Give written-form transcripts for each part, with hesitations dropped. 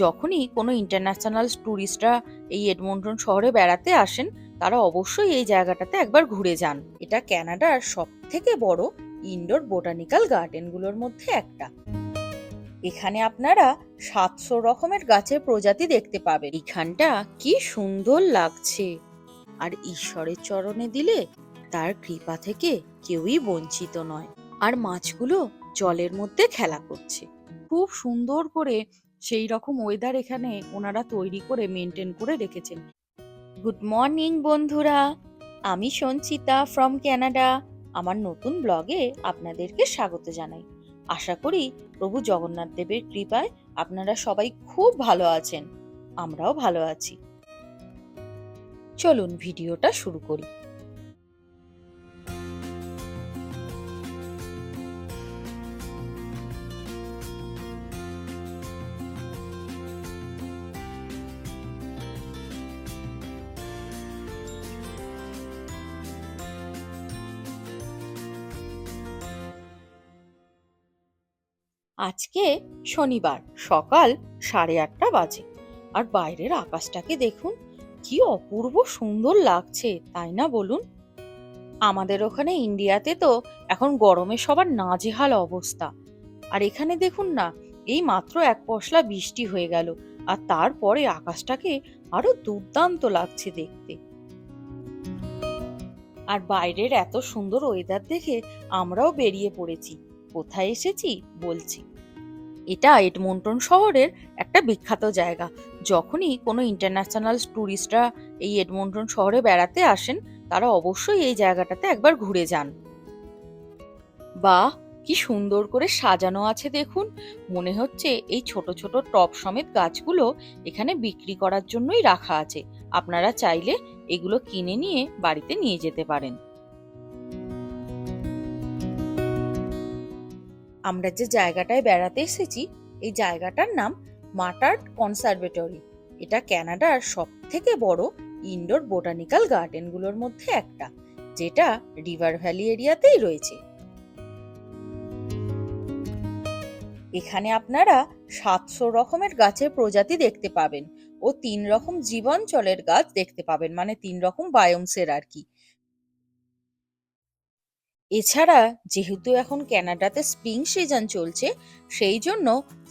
যখনই কোনো ইন্টারন্যাশনাল ট্যুরিস্টরা এই এডমন্টন শহরে বেড়াতে আসেন, তারা অবশ্যই এই জায়গাটাতে একবার ঘুরে যান। এটা কানাডার সবথেকে বড় ইনডোর বোটানিক্যাল গার্ডেনগুলোর মধ্যে একটা। এখানে আপনারা 700 রকমের গাছের প্রজাতি দেখতে পাবেন। এখানটা কি সুন্দর লাগছে, আর ঈশ্বরের চরণে দিলে তার কৃপা থেকে কেউই বঞ্চিত নয়। আর মাছগুলো জলের মধ্যে খেলা করছে। খুব সুন্দর করে সেই রকম ওয়েদার এখানে ওনারা তৈরি করে মেনটেন করে রেখেছেন। গুড মর্নিং বন্ধুরা, আমি সঞ্চিতা ফ্রম কানাডা। আমার নতুন ব্লগে আপনাদেরকে স্বাগত জানাই। আশা করি প্রভু জগন্নাথ দেবের কৃপায় আপনারা সবাই খুব ভালো আছেন। আমরাও ভালো আছি। চলুন ভিডিওটা শুরু করি। আজকে শনিবার সকাল 8:30 বাজে, আর বাইরের আকাশটাকে দেখুন, কি অপূর্ব সুন্দর লাগছে, তাই না বলুন? আমাদের ওখানে ইন্ডিয়াতে তো এখন গরমে সবার নাজেহাল অবস্থা, আর এখানে দেখুন না, এই মাত্র এক পশলা বৃষ্টি হয়ে গেল, আর তারপরে আকাশটাকে আরো দুর্দান্ত লাগছে দেখতে। আর বাইরের এত সুন্দর ওয়েদার দেখে আমরাও বেরিয়ে পড়েছি। কোথায় এসেছি বলছি। এটা এডমন্টন শহরের একটা বিখ্যাত জায়গা। যখনই কোনো ইন্টারন্যাশনাল ট্যুরিস্টরা এই এডমন্টন শহরে বেড়াতে আসেন, তারা অবশ্যই এই জায়গাটাতে একবার ঘুরে যান। বাহ, কি সুন্দর করে সাজানো আছে দেখুন। মনে হচ্ছে এই ছোট ছোট টব সমেত গাছগুলো এখানে বিক্রি করার জন্যই রাখা আছে। আপনারা চাইলে এগুলো কিনে নিয়ে বাড়িতে নিয়ে যেতে পারেন। আমরা যে জায়গাটায় বেড়াতে এসেছি, এই জায়গাটার নাম মাটার্ড কনসারভেটরি। এটা কানাডার সবথেকে বড় ইনডোর বোটানিক্যাল গার্ডেনগুলোর মধ্যে একটা, যেটা রিভার ভ্যালি এরিয়াতেই রয়েছে। এখানে আপনারা 700 রকমের গাছের প্রজাতি দেখতে পাবেন ও 3 রকম জীবনচলের গাছ দেখতে পাবেন, মানে 3 রকম বায়োমসের আর কি। এছাড়া যেহেতু এখন কানাডাতে স্প্রিং সিজন চলছে, সেই জন্য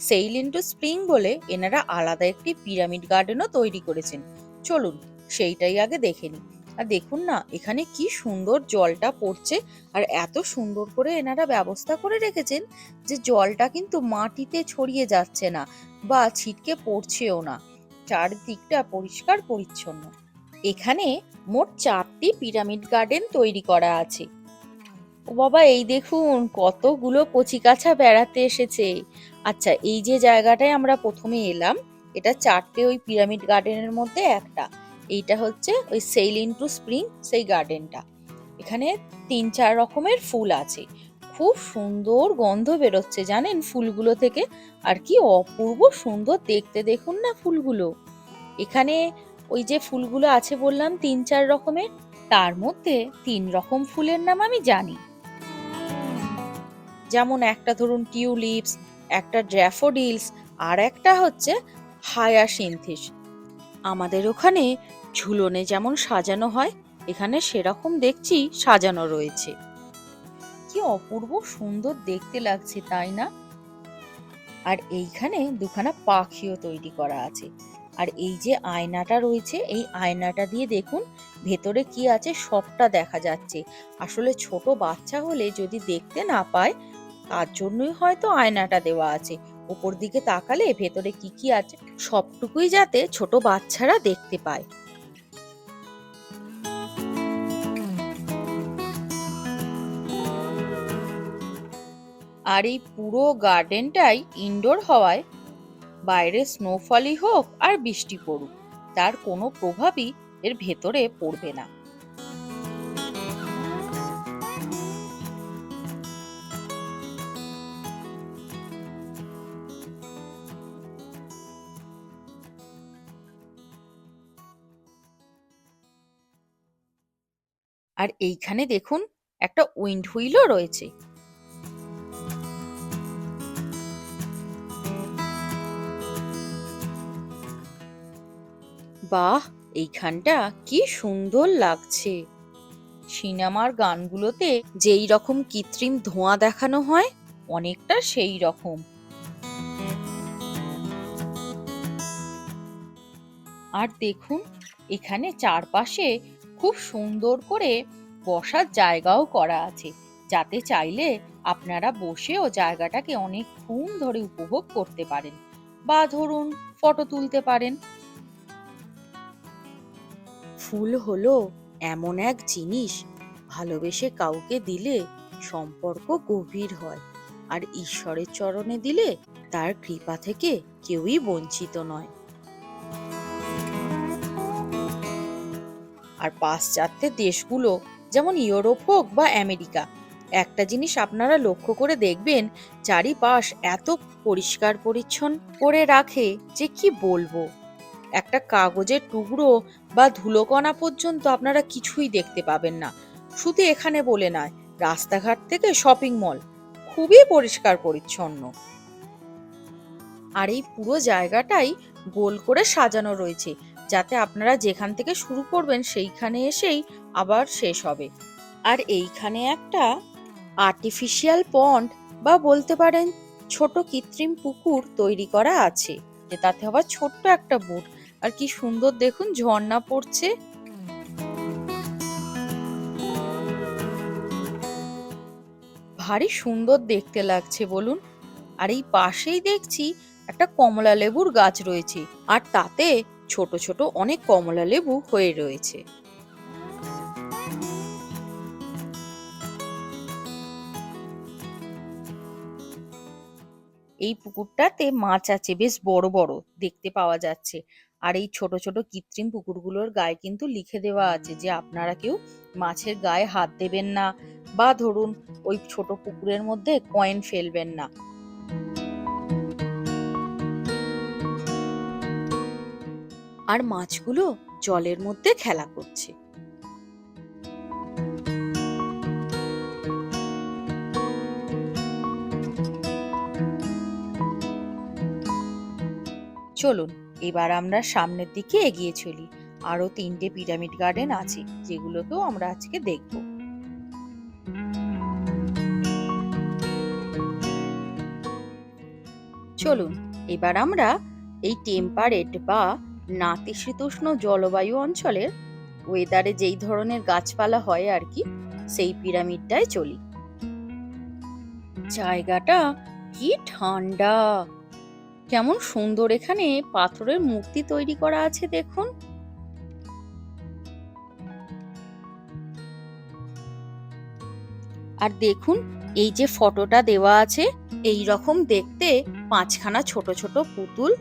সেইল ইন্টু স্প্রিং বলে এনারা আলাদা একটি পিরামিড গার্ডেনও তৈরি করেছেন। চলুন সেইটাই আগে দেখে নিই। আর দেখুন না, এখানে কি সুন্দর জলটা পড়ছে, আর এত সুন্দর করে এনারা ব্যবস্থা করে রেখেছেন যে জলটা কিন্তু মাটিতে ছড়িয়ে যাচ্ছে না বা ছিটকে পড়ছেও না। চারদিকটা পরিষ্কার পরিচ্ছন্ন। এখানে মোট 4টি পিরামিড গার্ডেন তৈরি করা আছে। ও বাবা, এই দেখুন কতগুলো কচিকাঁচা বেড়াতে এসেছে। আচ্ছা, এই যে জায়গাটায় আমরা প্রথমে এলাম, এটা 4টে ওই পিরামিড গার্ডেনের মধ্যে একটা। এইটা হচ্ছে ওই সেইল ইনটু স্প্রিং, সেই গার্ডেনটা। এখানে 3-4 রকমের ফুল আছে। খুব সুন্দর গন্ধ বেরোচ্ছে জানেন ফুলগুলো থেকে, আর কি অপূর্ব সুন্দর দেখতে দেখুন না ফুলগুলো। এখানে ওই যে ফুলগুলো আছে বললাম 3-4 রকমের, তার মধ্যে 3 রকম ফুলের নাম আমি জানি। যেমন একটা ধরুন টিউলিপস, একটা ড্যাফোডিলস, আর একটা হচ্ছে হায়াসিন্থিস। আমাদের ওখানে ঝুলনে যেমন সাজানো হয়, এখানে সেরকম দেখছি সাজানো রয়েছে। কি অপূর্ব সুন্দর দেখতে লাগছে, তাই না? আর এইখানে দুখানা পাখিও তৈরি করা আছে। আর এই যে আয়নাটা রয়েছে, এই আয়নাটা দিয়ে দেখুন ভেতরে কি আছে সবটা দেখা যাচ্ছে। আসলে ছোট বাচ্চা হলে যদি দেখতে না পায়, তার জন্যই হয়তো আয়নাটা দেওয়া আছে। উপর দিকে তাকালে ভেতরে কি কি আছে সবটুকুই যাতে ছোট বাচ্চারা দেখতে পায়। আর এই পুরো গার্ডেনটাই ইনডোর হওয়ায় বাইরে স্নোফলই হোক আর বৃষ্টি পড়ুক, তার কোনো প্রভাবই এর ভেতরে পড়বে না। আর এইখানে দেখুন একটা উইন্ড হুইলও রয়েছে। বাহ, এইখানটা কি সুন্দর লাগছে। সিনেমার গানগুলোতে যেই রকম কৃত্রিম ধোঁয়া দেখানো হয়, অনেকটা সেই রকম। আর দেখুন, এখানে চারপাশে খুব সুন্দর করে বসার জায়গাও করা আছে, যাতে চাইলে আপনারা বসেও জায়গাটাকে অনেকক্ষণ ধরে উপভোগ করতে পারেন, বা ধরুন ফটো তুলতে পারেন। ফুল হলো এমন এক জিনিস, ভালোবেসে কাউকে দিলে সম্পর্ক গভীর হয়, আর ঈশ্বরের চরণে দিলে তার কৃপা থেকে কেউই বঞ্চিত নয়। আর পাশ্চাত্যের দেশগুলো, যেমন ইউরোপ হোক বা আমেরিকা, একটা জিনিস আপনারা লক্ষ্য করে দেখবেন, চারিপাশ এত পরিষ্কার পরিচ্ছন্ন করে রাখে যে কি বলবো। একটা কাগজের টুকরো বা ধুলোকণা পর্যন্ত আপনারা কিছুই দেখতে পাবেন না। শুধু এখানে বলে নয়, রাস্তাঘাট থেকে শপিং মল খুবই পরিষ্কার পরিচ্ছন্ন। আর এই পুরো জায়গাটাই গোল করে সাজানো রয়েছে, যাতে আপনারা যেখান থেকে শুরু করবেন সেইখানে এসেই আবার শেষ হবে। আর এইখানে একটা আর্টিফিশিয়াল পন্ড, বা বলতে পারেন ছোট কৃত্রিম পুকুর তৈরি করা আছে, যে তাতে আবার ছোট্ট একটা বোট। আর কি সুন্দর দেখুন, ঝর্ণা পড়ছে। ভারী সুন্দর দেখতে লাগছে বলুন। আর এই পাশেই দেখছি একটা কমলা লেবুর গাছ রয়েছে, আর তাতে ছোট ছোট অনেক কমলা লেবু হয়ে রয়েছে। এই পুকুরটাতে মাছ আছে, বেশ বড় বড় দেখতে পাওয়া যাচ্ছে। আর এই ছোট ছোট কৃত্রিম পুকুরগুলোর গায়ে কিন্তু লিখে দেওয়া আছে যে আপনারা কেউ মাছের গায়ে হাত দেবেন না, বা ধরুন ওই ছোট পুকুরের মধ্যে কয়েন ফেলবেন না। আর মাছগুলো জলের মধ্যে খেলা করছে। চলুন, এবার আমরা সামনের দিকে এগিয়ে চলি। আরো 3টে পিরামিড গার্ডেন আছে, যেগুলোকেও আমরা আজকে দেখব। চলুন, এবার আমরা এই টেম্পারেট বা নাতিশীতোষ্ণ জলবায়ু অঞ্চলের ওয়েদারে যেই ধরনের গাছপালা হয় আর কি, সেই পিরামিডটায় চলি। জায়গাটা কি ঠান্ডা, কেমন সুন্দর এখানে পাথরের মূর্তি তৈরি করা আছে দেখুন। আর দেখুন, এই যে ফটোটা দেওয়া আছে, এই রকম দেখতে 5খানা ছোট ছোট পুতুল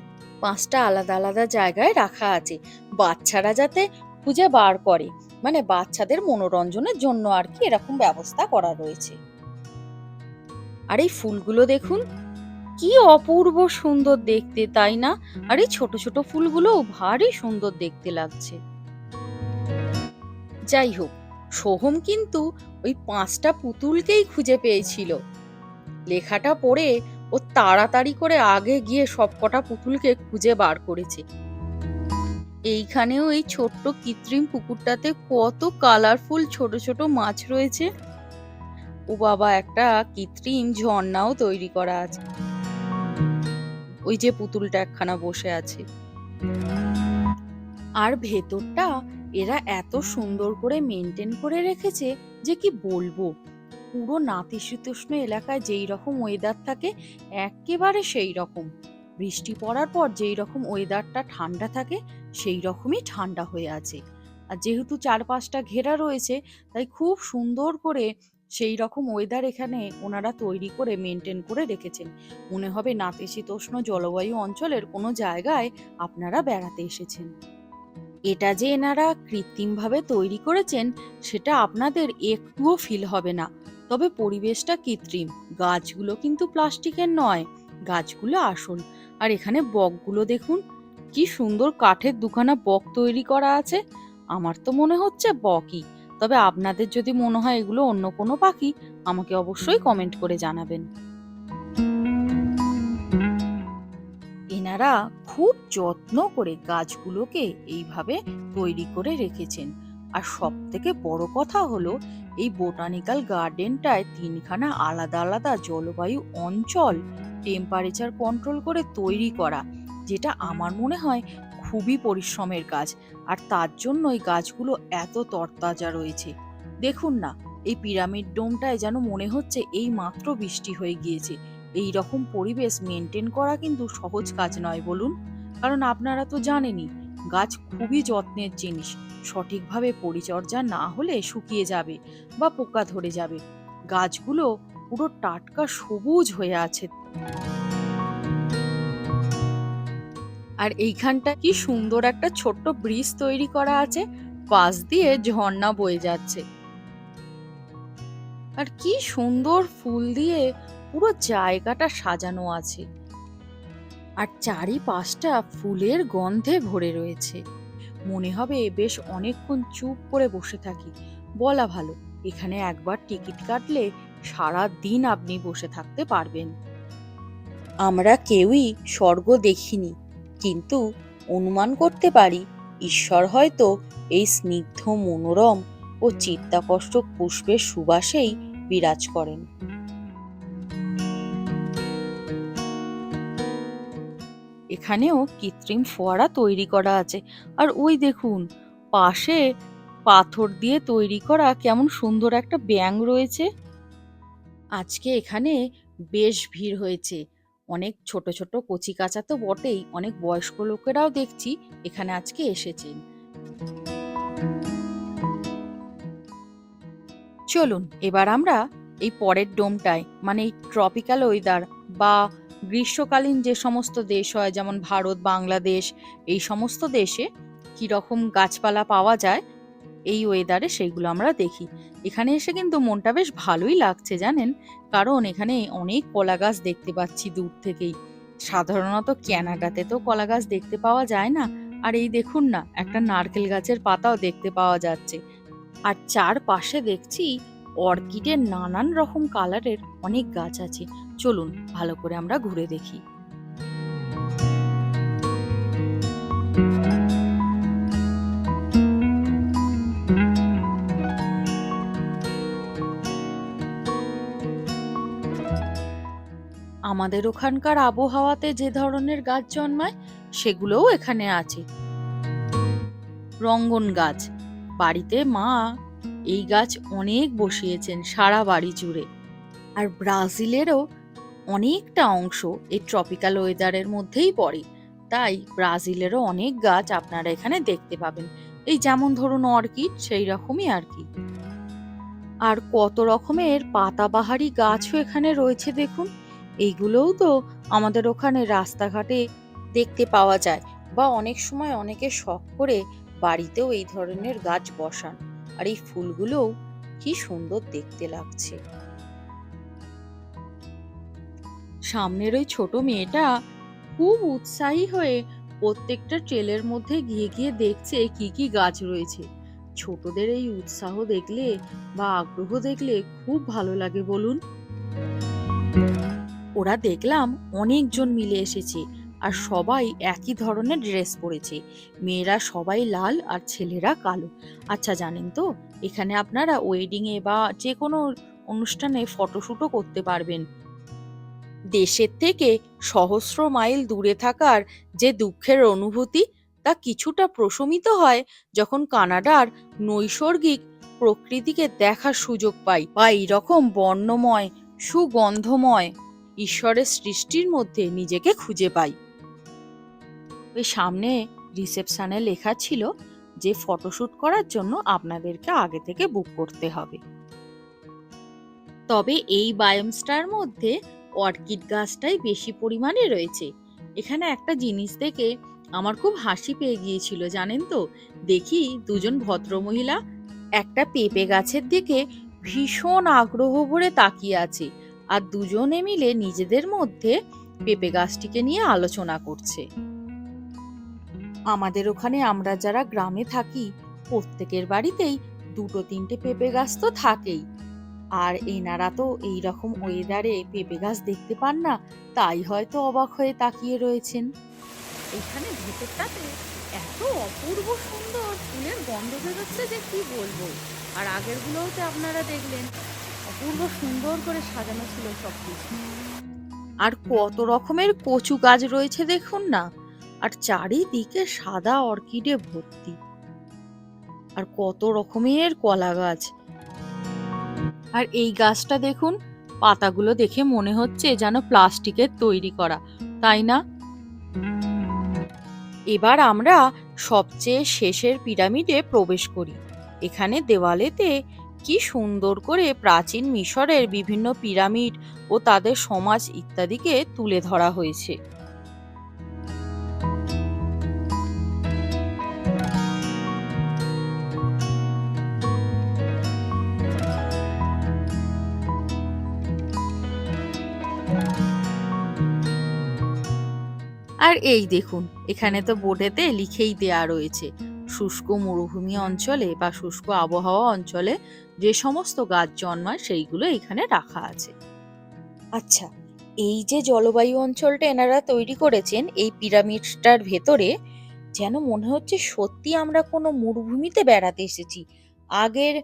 5টা আলাদা আলাদা জায়গায় রাখা আছে, বাচ্চারা যাতে খুঁজে বার করে, মানে বাচ্চাদের মনোরঞ্জনের জন্য আর কি এরকম ব্যবস্থা করা রয়েছে। আর এই ফুলগুলো দেখুন, কি অপূর্ব সুন্দর দেখতে, তাই না? আর এই ছোট ছোট ফুলগুলো ভারী সুন্দর দেখতে লাগছে। যাই হোক, সোহম কিন্তু ওই 5টা পুতুলকেই খুঁজে পেয়েছিল। লেখাটা পড়ে ও তাড়াতাড়ি করে আগে গিয়ে সবকটা পুতুলকে খুঁজে বার করেছে। এইখানেও এই ছোট্ট কৃত্রিম পুকুরটাতে কত কালারফুল ছোট ছোট মাছ রয়েছে। ও বাবা, একটা কৃত্রিম ঝর্ণাও তৈরি করা আছে। ওই যে পুতুলটা একখানা বসে আছে। আর ভেতরটা এরা এত সুন্দর করে মেনটেন করে রেখেছে যে কি বলবো। পুরো নাতিশীতোষ্ণ এলাকায় যেই রকম ওয়েদার থাকে, একেবারে সেই রকম। বৃষ্টি পড়ার পর যেই রকম ওয়েদারটা ঠান্ডা থাকে, সেই রকমই ঠান্ডা হয়ে আছে। আর যেহেতু চারপাশটা ঘেরা রয়েছে, তাই খুব সুন্দর করে সেই রকম ওয়েদার এখানে ওনারা তৈরি করে মেনটেন করে রেখেছেন। মনে হবে নাতিশীতোষ্ণ জলবায়ু অঞ্চলের কোনো জায়গায় আপনারা বেড়াতে এসেছেন। এটা যে এনারা কৃত্রিমভাবে তৈরি করেছেন, সেটা আপনাদের একটুও ফিল হবে না। তবে পরিবেশটা কৃত্রিম, গাছগুলো কিন্তু প্লাস্টিকের নয়, গাছগুলো আসল। আর এখানে বকগুলো দেখুন, কি সুন্দর কাঠের 2খানা বক তৈরি করা আছে। আমার তো মনে হচ্ছে বকই, তবে আপনাদের যদি মনে হয় এগুলো অন্য কোনো পাখি, আমাকে অবশ্যই কমেন্ট করে জানাবেন। এনারা এনারা খুব যত্ন করে গাছগুলোকে এইভাবে তৈরি করে রেখেছেন। আর সব থেকে বড় কথা হলো, এই বোটানিক্যাল গার্ডেনটায় তিনখানা আলাদা আলাদা জলবায়ু অঞ্চল টেম্পারেচার কন্ট্রোল করে তৈরি করা, যেটা আমার মনে হয় খুবই পরিশ্রমের কাজ। আর তার জন্যই গাছগুলো এত তরতাজা রয়েছে। দেখুন না, এই পিরামিড ডোমটায় যেন মনে হচ্ছে এই মাত্র বৃষ্টি হয়ে গিয়েছে। এই রকম পরিবেশ মেনটেন করা কিন্তু সহজ কাজ নয় বলুন। কারণ আপনারা তো জানেনই, গাছ খুবই যত্নের জিনিস। সঠিকভাবে পরিচর্যা না হলে শুকিয়ে যাবে বা পোকা ধরে যাবে। গাছগুলো পুরো টাটকা সবুজ হয়ে আছে। আর এইখানটা কি সুন্দর একটা ছোট্ট ব্রিজ তৈরি করা আছে, পাশ দিয়ে ঝর্ণা বয়ে যাচ্ছে। আর কি সুন্দর ফুল দিয়ে পুরো জায়গাটা সাজানো আছে। আর চারিপাশটা ফুলের গন্ধে ভরে রয়েছে। মনে হবে বেশ অনেকক্ষণ চুপ করে বসে থাকি। বলা ভালো, এখানে একবার টিকিট কাটলে সারা দিন আপনি বসে থাকতে পারবেন। আমরা কেউই স্বর্গ দেখিনি, কিন্তু অনুমান করতে পারি ঈশ্বর হয়তো এই স্নিগ্ধ মনোরম ও চিত্তাকর্ষক পুষ্পের সুবাসেই বিরাজ করেন। এখানেও কৃত্রিম ফোয়ারা তৈরি করা আছে। আর ওই দেখুন, পাশে পাথর দিয়ে তৈরি করা কেমন সুন্দর একটা ব্যাঙ রয়েছে। আজকে এখানে বেশ ভিড় হয়েছে। অনেক ছোট ছোট কচিকাঁচা তো বটেই, অনেক বয়স্ক লোকেরাও দেখছি এখানে আজকে এসেছেন। চলুন এবার আমরা এই পরের ডোমটায়, মানে এই ট্রপিক্যাল ওয়েদার বা গ্রীষ্মকালীন যে সমস্ত দেশ হয়, যেমন ভারত, বাংলাদেশ, এই সমস্ত দেশে কিরকম গাছপালা পাওয়া যায় এই ওয়েদারে, সেইগুলো আমরা দেখি। এখানে এসে কিন্তু মনটা বেশ ভালোই লাগছে জানেন, কারণ এখানে অনেক কলা গাছ দেখতে পাচ্ছি দূর থেকেই। সাধারণত ক্যানাডাতে তো কলা গাছ দেখতে পাওয়া যায় না। আর এই দেখুন না, একটা নারকেল গাছের পাতাও দেখতে পাওয়া যাচ্ছে। আর চারপাশে দেখছি অর্কিডের নানান রকম কালারের অনেক গাছ আছে। চলুন ভালো করে আমরা ঘুরে দেখি। আমাদের ওখানকার আবহাওয়াতে যে ধরনের গাছ জন্মায় সেগুলোও এখানে আছে। রঙ্গন গাছ, বাড়িতে মা এই গাছ অনেক বসিয়েছেন সারা বাড়ি জুড়ে। আর ব্রাজিলেরও অনেকটা অংশ এই ট্রপিক্যাল ওয়েদারের মধ্যেই পড়ে, তাই ব্রাজিলেরও অনেক গাছ আপনারা এখানে দেখতে পাবেন। এই যেমন ধরুন অর্কিড, সেই রকমই আর কি। আর কত রকমের পাতাবাহারি গাছও এখানে রয়েছে দেখুন। এইগুলোও তো আমাদের ওখানে রাস্তাঘাটে দেখতে পাওয়া যায়, বা অনেক সময় অনেকে শখ করে বাড়িতেও এই ধরনের গাছ বসান। আর এই ফুলগুলোও কি সুন্দর দেখতে লাগছে। সামনের ওই ছোট মেয়েটা খুব উৎসাহী হয়ে প্রত্যেকটা ট্রেলের মধ্যে গিয়ে গিয়ে দেখছে কি কি গাছ রয়েছে। ছোটদের এই উৎসাহ দেখলে বা আগ্রহ দেখলে খুব ভালো লাগে বলুন। ওরা দেখলাম অনেকজন মিলে এসেছে, আর সবাই একই ধরনের ড্রেস পরেছে। মেয়েরা সবাই লাল আর ছেলেরা কালো। আচ্ছা জানেন তো, এখানে আপনারা ওয়েডিং এ বা যে কোনো অনুষ্ঠানে ফটোশুটও করতে পারবেন। দেশের থেকে সহস্র মাইল দূরে থাকার যে দুঃখের অনুভূতি, তা কিছুটা প্রশমিত হয় যখন কানাডার নৈসর্গিক প্রকৃতিকে দেখার সুযোগ পাই, বা এইরকম বর্ণময় সুগন্ধময় ঈশ্বরের সৃষ্টির মধ্যে নিজেকে খুঁজে পাই। ওই সামনে রিসেপশনে লেখা ছিল যে ফটোশুট করার জন্য আপনাদেরকে আগে থেকে বুক করতে হবে। তবে এই বায়োমসটার মধ্যে অর্কিড গাছটাই বেশি পরিমাণে রয়েছে। এখানে একটা জিনিস দেখে আমার খুব হাসি পেয়ে গিয়েছিল জানেন তো। দেখি দুজন ভদ্রমহিলা একটা পেঁপে গাছের দিকে ভীষণ আগ্রহ ভরে তাকিয়ে আছে, আর দুজনে মিলে নিজেদের মধ্যে পেঁপে গাছটিকে নিয়ে আলোচনা করছে। আমাদের ওখানে আমরা যারা গ্রামে থাকি, প্রত্যেকের বাড়িতেই দুটো তিনটে পেঁপে গাছ তো থাকেই। আর এনারা তো এইরকম ওয়েদারে পেঁপে গাছ দেখতে পান না, তাই হয়তো অবাক হয়ে তাকিয়ে রয়েছেন। এখানে ভেতরটাতে এত অপূর্ব সুন্দর ফুলের গন্ধ বেরোচ্ছে যে কি বলবো। আর আগেরগুলোতে আপনারা দেখলেন অপূর্ব সুন্দর করে সাজানো ছিল সবকিছু। আর কত রকমের কচু গাছ রয়েছে দেখুন না, আর চারিদিকে সাদা অর্কিডে ভর্তি, আর কত রকমের কলা গাছ। আর এই গাছটা দেখুন, পাতাগুলো দেখে মনে হচ্ছে যেন প্লাস্টিকের তৈরি করা, তাই না? এবার আমরা সবচেয়ে শেষের পিরামিডে প্রবেশ করি। এখানে দেওয়ালেতে কি সুন্দর করে প্রাচীন মিশরের বিভিন্ন পিরামিড ও তাদের সমাজ ইত্যাদিকে তুলে ধরা হয়েছে। আর এই দেখুন, এখানে তো বোর্ডেতে লিখেই দেয়া রয়েছে শুষ্ক মরুভূমি অঞ্চলে বা শুষ্ক আবহাওয়া অঞ্চলে যে সমস্ত গাছ জন্মায় সেইগুলো এখানে রাখা আছে। আচ্ছা, এই যে জলবায়ু অঞ্চলটা এনারা তৈরি করেছেন এই পিরামিডটার ভেতরে, যেন মনে হচ্ছে সত্যি আমরা কোনো মরুভূমিতে বেড়াতে এসেছি। আগের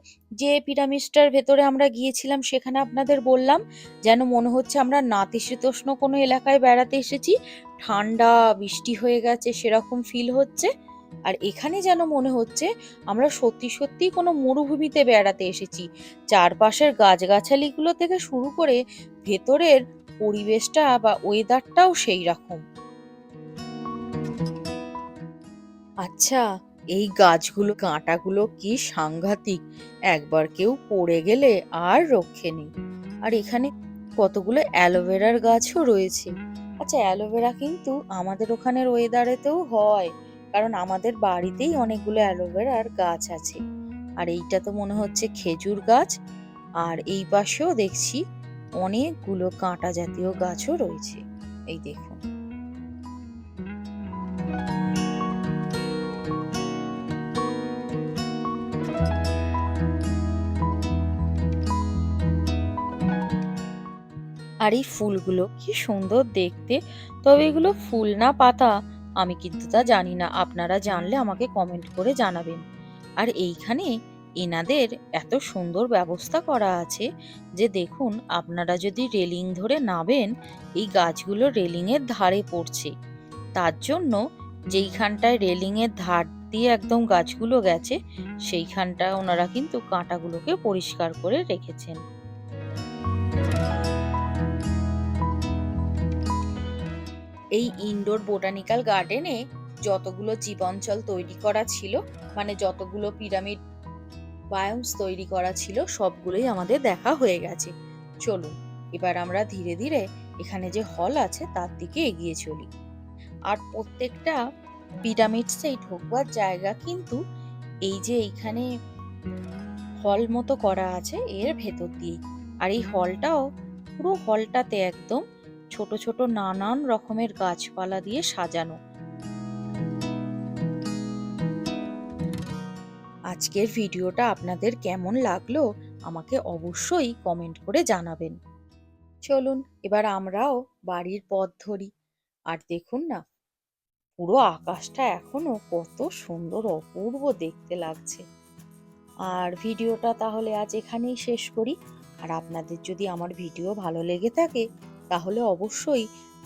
যে পিরামিডটার ভেতরে আমরা গিয়েছিলাম সেখানে আপনাদের বললাম যেন মনে হচ্ছে আমরা নাতিশীতোষ্ণ কোনো এলাকায় বেড়াতে এসেছি, ঠান্ডা বৃষ্টি হয়ে গেছে সেরকম ফিল হচ্ছে। আর এখানে যেন মনে হচ্ছে আমরা সত্যি সত্যি কোনো মরুভূমিতে বেড়াতে এসেছি। চারপাশের গাছগাছালিগুলো থেকে শুরু করে ভেতরের পরিবেশটা বা ওয়েদারটাও সেই রকম। আচ্ছা, এই গাছগুলো কাঁটাগুলো কি সাংঘাতিক, একবার কেউ পড়ে গেলে আর রক্ষে নেই। আর এখানে কতগুলো অ্যালোভেরার গাছও রয়েছে। আচ্ছা, অ্যালোভেরা কিন্তু আমাদের ওখানের ওয়েদারেতেও হয়, কারণ আমাদের বাড়িতেই অনেকগুলো অ্যালোভেরার গাছ আছে। আর এইটা তো মনে হচ্ছে খেজুর গাছ। আর এই পাশেও দেখছি অনেকগুলো কাঁটা জাতীয় গাছও রয়েছে, এই দেখুন। আর এই ফুলগুলো কি সুন্দর দেখতে, তবে এগুলো ফুল না পাতা আমি কিন্তু তা জানি না, আপনারা জানলে আমাকে কমেন্ট করে জানাবেন। আর এইখানে এনাদের এত সুন্দর ব্যবস্থা করা আছে যে দেখুন, আপনারা যদি রেলিং ধরে নামেন এই গাছগুলো রেলিং এর ধারে পড়ছে, তার জন্য যেইখানটায় রেলিং এর ধার দিয়ে একদম গাছগুলো গেছে সেইখানটা ওনারা কিন্তু কাঁটাগুলোকে পরিষ্কার করে রেখেছেন। এই ইনডোর বোটানিক্যাল গার্ডেনে যতগুলো জীবাঞ্চল তৈরি করা ছিল, মানে যতগুলো পিরামিড বায়োমস তৈরি করা ছিল সবগুলোই আমাদের দেখা হয়ে গেছে। চলুন এবার আমরা ধীরে ধীরে এখানে যে হল আছে তার দিকে এগিয়ে চলি। আর প্রত্যেকটা পিরামিডসেই ঢোকবার জায়গা কিন্তু এই যে এইখানে হল মতো করা আছে এর ভেতর দিয়েই। আর এই হলটাও পুরো হলটাতে একদম ছোট ছোট নানান রকমের গাছপালা দিয়ে সাজানো। আজকের ভিডিওটা আপনাদের কেমন লাগলো আমাকে অবশ্যই কমেন্ট করে জানাবেন। চলুন এবার আমরাও বাড়ির পথ ধরি। আর দেখুন না, পুরো আকাশটা এখনো কত সুন্দর অপূর্ব দেখতে লাগছে। আর ভিডিওটা তাহলে আজ এখানেই শেষ করি। আর আপনাদের যদি আমার ভিডিও ভালো লেগে থাকে তাহলে অবশ্যই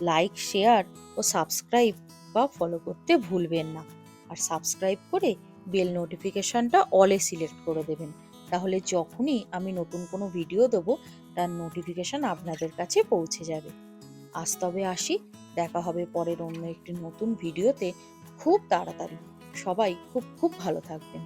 লাইক, শেয়ার ও সাবস্ক্রাইব বা ফলো করতে ভুলবেন না। আর সাবস্ক্রাইব করে বেল নোটিফিকেশনটা অলে সিলেক্ট করে দেবেন, তাহলে যখনই আমি নতুন কোনো ভিডিও দেবো তার নোটিফিকেশন আপনাদের কাছে পৌঁছে যাবে। আজ তবে আসি, দেখা হবে পরের অন্য একটি নতুন ভিডিওতে খুব তাড়াতাড়ি। সবাই খুব খুব ভালো থাকবেন।